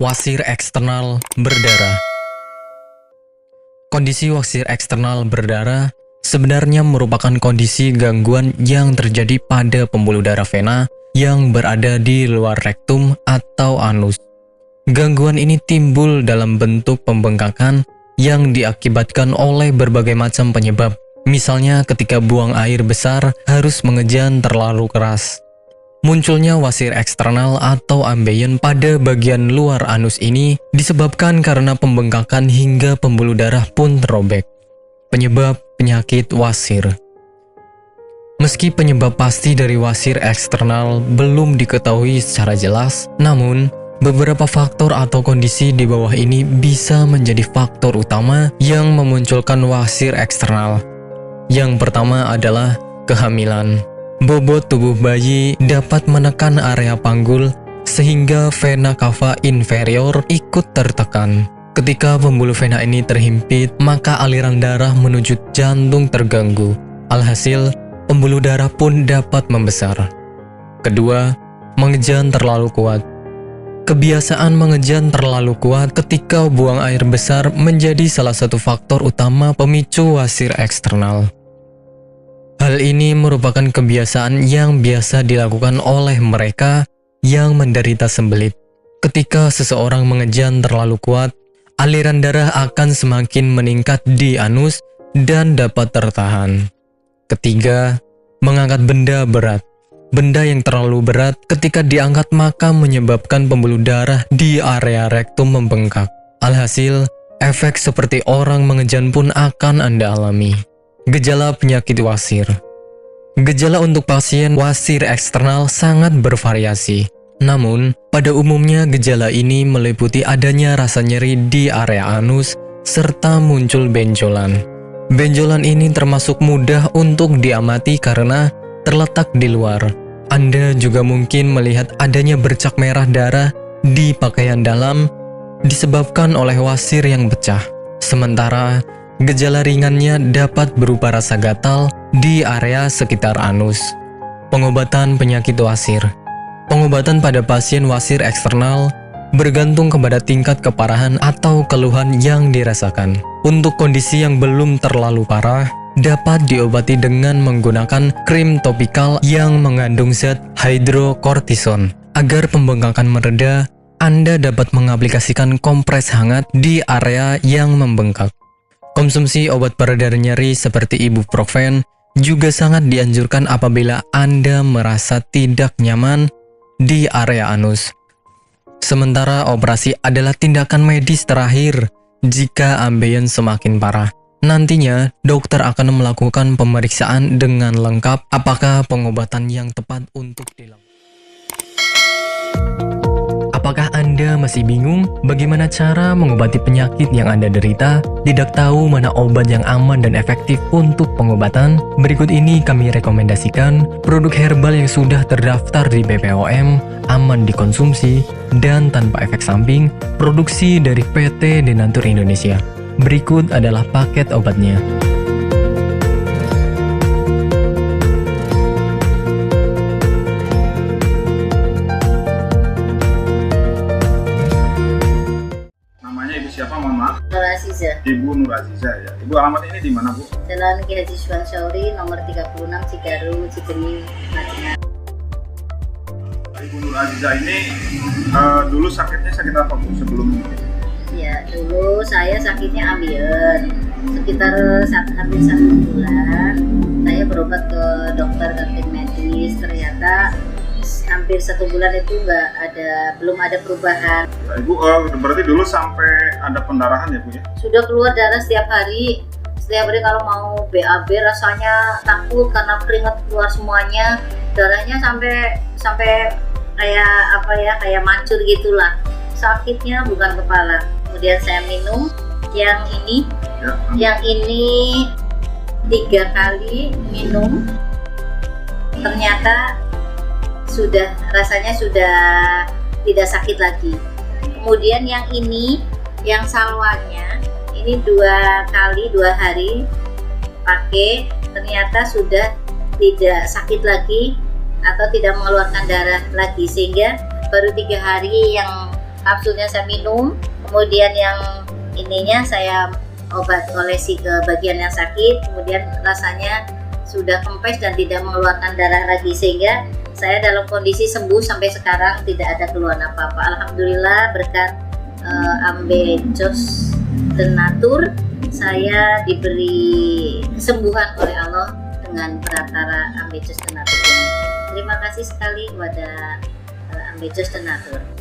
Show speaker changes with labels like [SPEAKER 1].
[SPEAKER 1] Wasir eksternal berdarah. Kondisi wasir eksternal berdarah sebenarnya merupakan kondisi gangguan yang terjadi pada pembuluh darah vena yang berada di luar rektum atau anus. Gangguan ini timbul dalam bentuk pembengkakan yang diakibatkan oleh berbagai macam penyebab. Misalnya ketika buang air besar harus mengejan terlalu keras. Munculnya wasir eksternal atau ambeien pada bagian luar anus ini disebabkan karena pembengkakan hingga pembuluh darah pun terobek. Penyebab penyakit wasir. Meski penyebab pasti dari wasir eksternal belum diketahui secara jelas, namun beberapa faktor atau kondisi di bawah ini bisa menjadi faktor utama yang memunculkan wasir eksternal. Yang pertama adalah kehamilan. Bobot tubuh bayi dapat menekan area panggul sehingga vena cava inferior ikut tertekan. Ketika pembuluh vena ini terhimpit, maka aliran darah menuju jantung terganggu. Alhasil, pembuluh darah pun dapat membesar. Kedua, mengejan terlalu kuat. Kebiasaan mengejan terlalu kuat ketika buang air besar menjadi salah satu faktor utama pemicu wasir eksternal. Hal ini merupakan kebiasaan yang biasa dilakukan oleh mereka yang menderita sembelit. Ketika seseorang mengejan terlalu kuat, aliran darah akan semakin meningkat di anus dan dapat tertahan. Ketiga, mengangkat benda berat. Benda yang terlalu berat ketika diangkat maka menyebabkan pembuluh darah di area rektum membengkak. Alhasil, efek seperti orang mengejan pun akan Anda alami. Gejala penyakit wasir. Gejala untuk pasien wasir eksternal sangat bervariasi. Namun, pada umumnya gejala ini meliputi adanya rasa nyeri di area anus serta muncul benjolan. Benjolan ini termasuk mudah untuk diamati karena terletak di luar. Anda juga mungkin melihat adanya bercak merah darah di pakaian dalam disebabkan oleh wasir yang pecah. Sementara, gejala ringannya dapat berupa rasa gatal di area sekitar anus. Pengobatan penyakit wasir. Pengobatan pada pasien wasir eksternal bergantung kepada tingkat keparahan atau keluhan yang dirasakan. Untuk kondisi yang belum terlalu parah, dapat diobati dengan menggunakan krim topikal yang mengandung zat hidrokortison. Agar pembengkakan mereda, Anda dapat mengaplikasikan kompres hangat di area yang membengkak. Konsumsi obat pereda nyeri seperti ibuprofen juga sangat dianjurkan apabila Anda merasa tidak nyaman di area anus. Sementara operasi adalah tindakan medis terakhir jika ambeien semakin parah. Nantinya, dokter akan melakukan pemeriksaan dengan lengkap apakah pengobatan yang tepat untuk dilakukan. Apakah Anda masih bingung bagaimana cara mengobati penyakit yang Anda derita? Tidak tahu mana obat yang aman dan efektif untuk pengobatan? Berikut ini kami rekomendasikan produk herbal yang sudah terdaftar di BPOM, aman dikonsumsi, dan tanpa efek samping, produksi dari PT Denatur Indonesia. Berikut adalah paket obatnya.
[SPEAKER 2] Namanya Ibu siapa, mohon maaf?
[SPEAKER 3] Nur Aziza.
[SPEAKER 2] Ibu Nur Aziza ya. Ibu alamat ini di mana, Bu?
[SPEAKER 3] Jalan Ki Haji Suwan Syauri nomor 36 Cigaru, Cikeni, Madinah.
[SPEAKER 2] Ibu Nur Aziza ini dulu sakitnya sakit apa, Bu, sebelum ini?
[SPEAKER 3] Ya, dulu saya sakitnya ambeien. Sekitar hampir 1 bulan, saya berobat ke dokter klinik medis. Ternyata hampir 1 bulan itu belum ada perubahan.
[SPEAKER 2] Ya, Ibu berarti dulu sampai ada pendarahan ya, Bu ya?
[SPEAKER 3] Sudah keluar darah setiap hari. Setiap hari kalau mau BAB rasanya takut karena keringat keluar semuanya. Darahnya sampai kayak mancur gitulah. Sakitnya bukan kepala. Kemudian saya minum yang ini, yang ini 3 kali minum, ternyata rasanya sudah tidak sakit lagi. Kemudian yang ini, yang salwanya, ini 2 kali 2 hari pakai, ternyata sudah tidak sakit lagi atau tidak mengeluarkan darah lagi, sehingga baru 3 hari yang kapsulnya saya minum, kemudian yang ininya saya obat olesi ke bagian yang sakit, kemudian rasanya sudah kempes dan tidak mengeluarkan darah lagi, sehingga saya dalam kondisi sembuh sampai sekarang, tidak ada keluhan apa-apa. Alhamdulillah berkat Ambejos Tenatur saya diberi kesembuhan oleh Allah dengan perantara Ambejos Tenatur ini. Terima kasih sekali kepada Ambejos Tenatur.